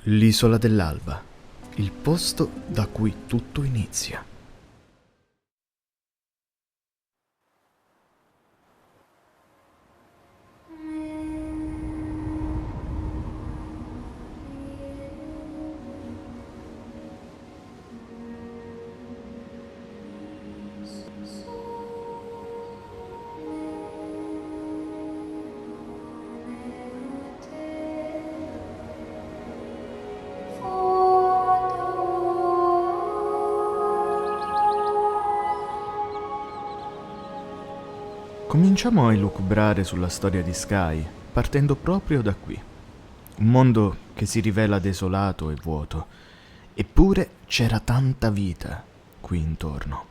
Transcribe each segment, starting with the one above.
L'isola dell'alba, il posto da cui tutto inizia. Cominciamo a elucubrare sulla storia di Sky, partendo proprio da qui. Un mondo che si rivela desolato e vuoto, eppure c'era tanta vita qui intorno.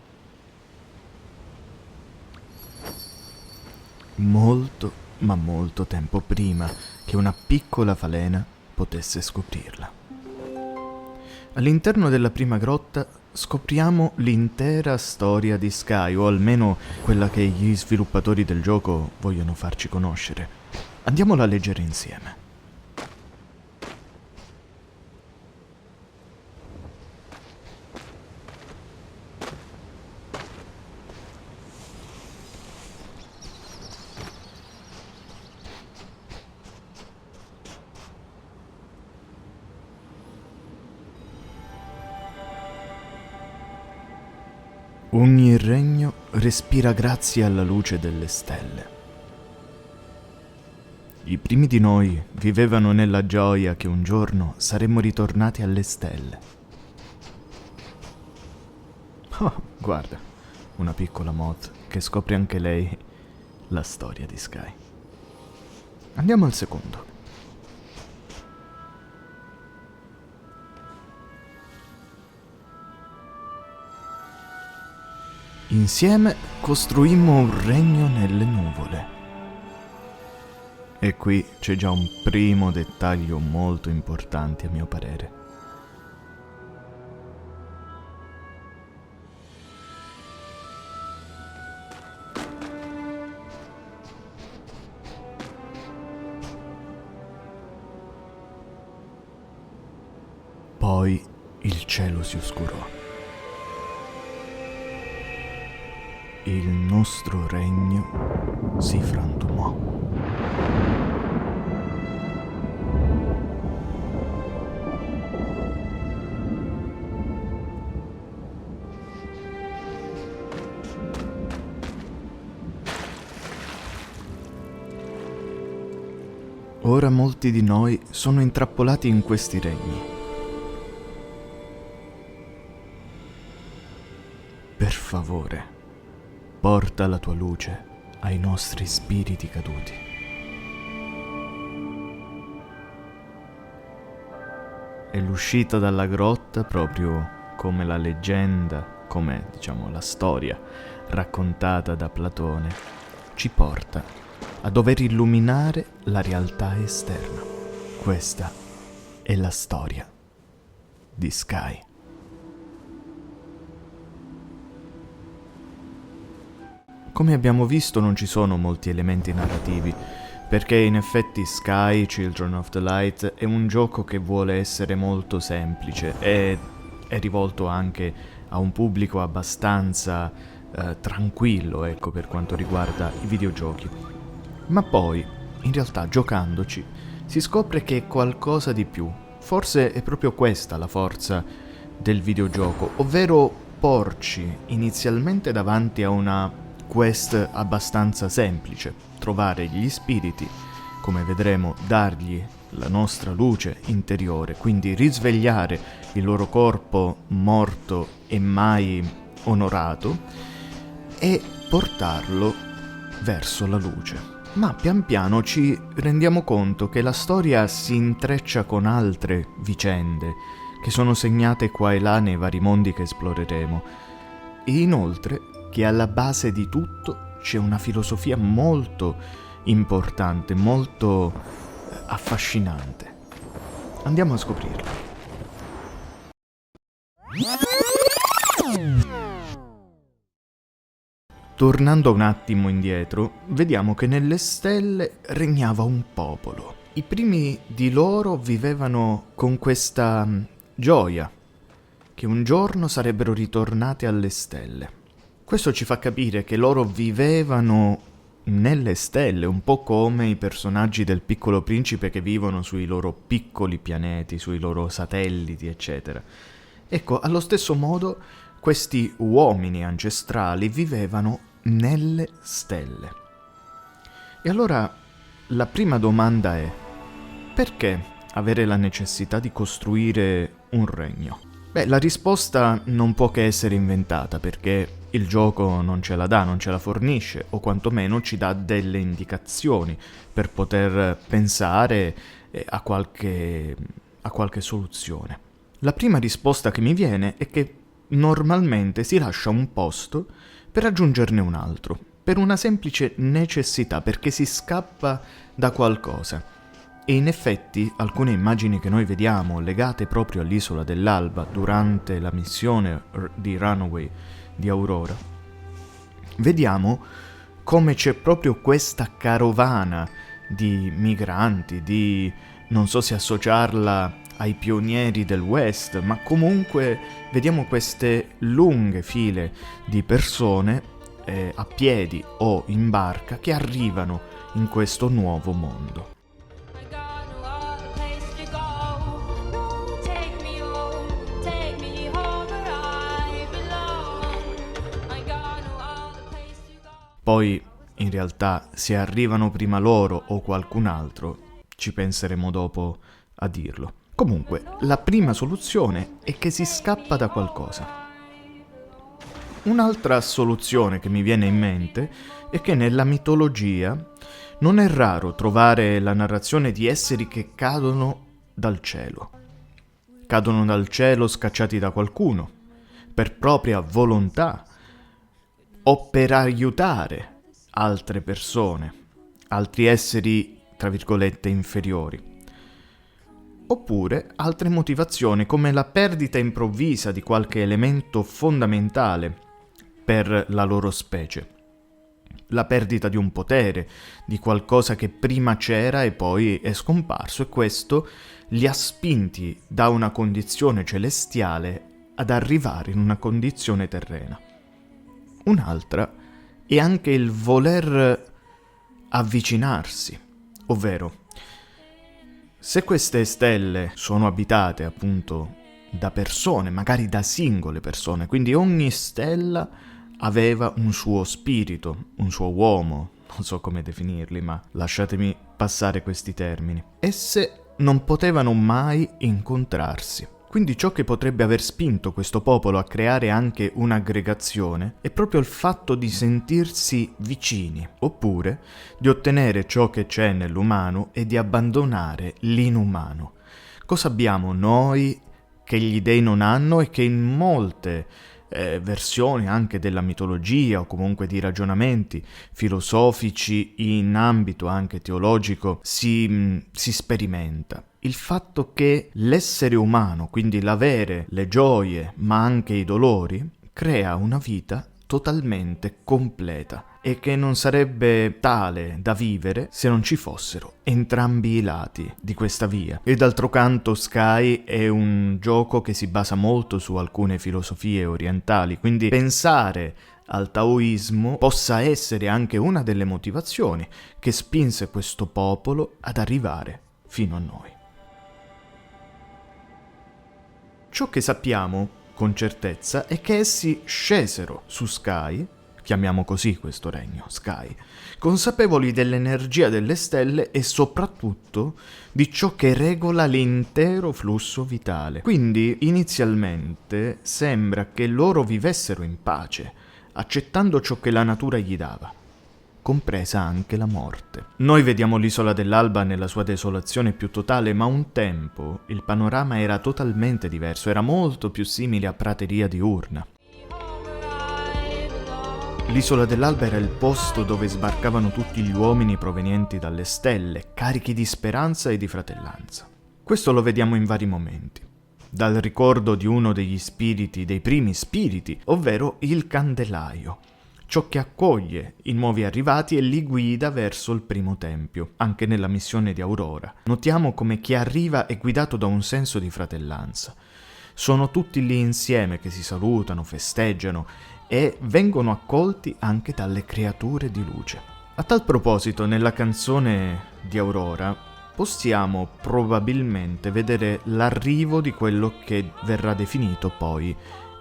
Molto, ma molto tempo prima che una piccola falena potesse scoprirla. All'interno della prima grotta scopriamo l'intera storia di Sky, o almeno quella che gli sviluppatori del gioco vogliono farci conoscere. Andiamola a leggere insieme. Ogni regno respira grazie alla luce delle stelle. I primi di noi vivevano nella gioia che un giorno saremmo ritornati alle stelle. Oh, guarda, una piccola moth che scopre anche lei la storia di Sky. Andiamo al secondo. Insieme costruimmo un regno nelle nuvole. E qui c'è già un primo dettaglio molto importante a mio parere. Poi il cielo si oscurò. Il nostro regno si frantumò. Ora molti di noi sono intrappolati in questi regni. Per favore, porta la tua luce ai nostri spiriti caduti. E l'uscita dalla grotta, proprio come la leggenda, come diciamo la storia raccontata da Platone, ci porta a dover illuminare la realtà esterna. Questa è la storia di Sky. Come abbiamo visto non ci sono molti elementi narrativi, perché in effetti Sky, Children of the Light è un gioco che vuole essere molto semplice e è rivolto anche a un pubblico abbastanza tranquillo, ecco, per quanto riguarda i videogiochi. Ma poi, in realtà, giocandoci, si scopre che è qualcosa di più. Forse è proprio questa la forza del videogioco, ovvero porci inizialmente davanti a una quest abbastanza semplice, trovare gli spiriti, come vedremo dargli la nostra luce interiore, quindi risvegliare il loro corpo morto e mai onorato e portarlo verso la luce. Ma pian piano ci rendiamo conto che la storia si intreccia con altre vicende che sono segnate qua e là nei vari mondi che esploreremo. E inoltre che alla base di tutto c'è una filosofia molto importante, molto affascinante. Andiamo a scoprirla. Tornando un attimo indietro, vediamo che nelle stelle regnava un popolo. I primi di loro vivevano con questa gioia, che un giorno sarebbero ritornati alle stelle. Questo ci fa capire che loro vivevano nelle stelle, un po' come i personaggi del Piccolo Principe che vivono sui loro piccoli pianeti, sui loro satelliti, eccetera. Ecco, allo stesso modo questi uomini ancestrali vivevano nelle stelle. E allora la prima domanda è: perché avere la necessità di costruire un regno? Beh, la risposta non può che essere inventata, perché il gioco non ce la dà, non ce la fornisce, o quantomeno ci dà delle indicazioni per poter pensare a qualche soluzione. La prima risposta che mi viene è che normalmente si lascia un posto per aggiungerne un altro, per una semplice necessità, perché si scappa da qualcosa. E in effetti alcune immagini che noi vediamo legate proprio all'Isola dell'Alba durante la missione di Runaway di Aurora, vediamo come c'è proprio questa carovana di migranti, non so se associarla ai pionieri del West, ma comunque vediamo queste lunghe file di persone a piedi o in barca che arrivano in questo nuovo mondo. Poi, in realtà, se arrivano prima loro o qualcun altro, ci penseremo dopo a dirlo. Comunque, la prima soluzione è che si scappa da qualcosa. Un'altra soluzione che mi viene in mente è che nella mitologia non è raro trovare la narrazione di esseri che cadono dal cielo. Cadono dal cielo scacciati da qualcuno, per propria volontà, o per aiutare altre persone, altri esseri, tra virgolette, inferiori. Oppure altre motivazioni come la perdita improvvisa di qualche elemento fondamentale per la loro specie, la perdita di un potere, di qualcosa che prima c'era e poi è scomparso, e questo li ha spinti da una condizione celestiale ad arrivare in una condizione terrena. Un'altra è anche il voler avvicinarsi, ovvero se queste stelle sono abitate appunto da persone, magari da singole persone, quindi ogni stella aveva un suo spirito, un suo uomo, non so come definirli, ma lasciatemi passare questi termini. Esse non potevano mai incontrarsi. Quindi ciò che potrebbe aver spinto questo popolo a creare anche un'aggregazione è proprio il fatto di sentirsi vicini, oppure di ottenere ciò che c'è nell'umano e di abbandonare l'inumano. Cosa abbiamo noi che gli dei non hanno e che in molte versioni anche della mitologia o comunque di ragionamenti filosofici in ambito anche teologico si sperimenta? Il fatto che l'essere umano, quindi l'avere le gioie ma anche i dolori, crea una vita totalmente completa e che non sarebbe tale da vivere se non ci fossero entrambi i lati di questa via. E d'altro canto Sky è un gioco che si basa molto su alcune filosofie orientali, quindi pensare al taoismo possa essere anche una delle motivazioni che spinse questo popolo ad arrivare fino a noi. Ciò che sappiamo con certezza è che essi scesero su Sky, chiamiamo così questo regno, Sky, consapevoli dell'energia delle stelle e soprattutto di ciò che regola l'intero flusso vitale. Quindi inizialmente sembra che loro vivessero in pace, accettando ciò che la natura gli dava, compresa anche la morte. Noi vediamo l'isola dell'Alba nella sua desolazione più totale, ma un tempo il panorama era totalmente diverso, era molto più simile a prateria diurna. L'isola dell'Alba era il posto dove sbarcavano tutti gli uomini provenienti dalle stelle, carichi di speranza e di fratellanza. Questo lo vediamo in vari momenti. Dal ricordo di uno degli spiriti, dei primi spiriti, ovvero il candelaio, ciò che accoglie i nuovi arrivati e li guida verso il primo tempio, anche nella missione di Aurora. Notiamo come chi arriva è guidato da un senso di fratellanza. Sono tutti lì insieme che si salutano, festeggiano e vengono accolti anche dalle creature di luce. A tal proposito, nella canzone di Aurora possiamo probabilmente vedere l'arrivo di quello che verrà definito poi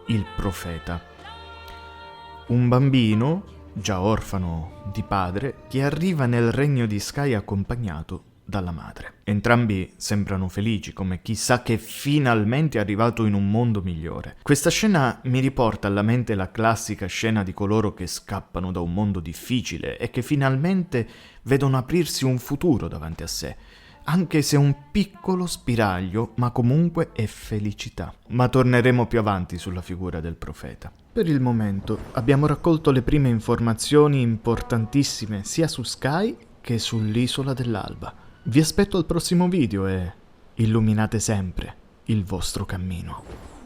il profeta. Un bambino, già orfano di padre, che arriva nel regno di Sky accompagnato dalla madre. Entrambi sembrano felici, come chi sa che finalmente è arrivato in un mondo migliore. Questa scena mi riporta alla mente la classica scena di coloro che scappano da un mondo difficile e che finalmente vedono aprirsi un futuro davanti a sé, anche se un piccolo spiraglio, ma comunque è felicità. Ma torneremo più avanti sulla figura del profeta. Per il momento abbiamo raccolto le prime informazioni importantissime sia su Sky che sull'Isola dell'Alba. Vi aspetto al prossimo video e illuminate sempre il vostro cammino.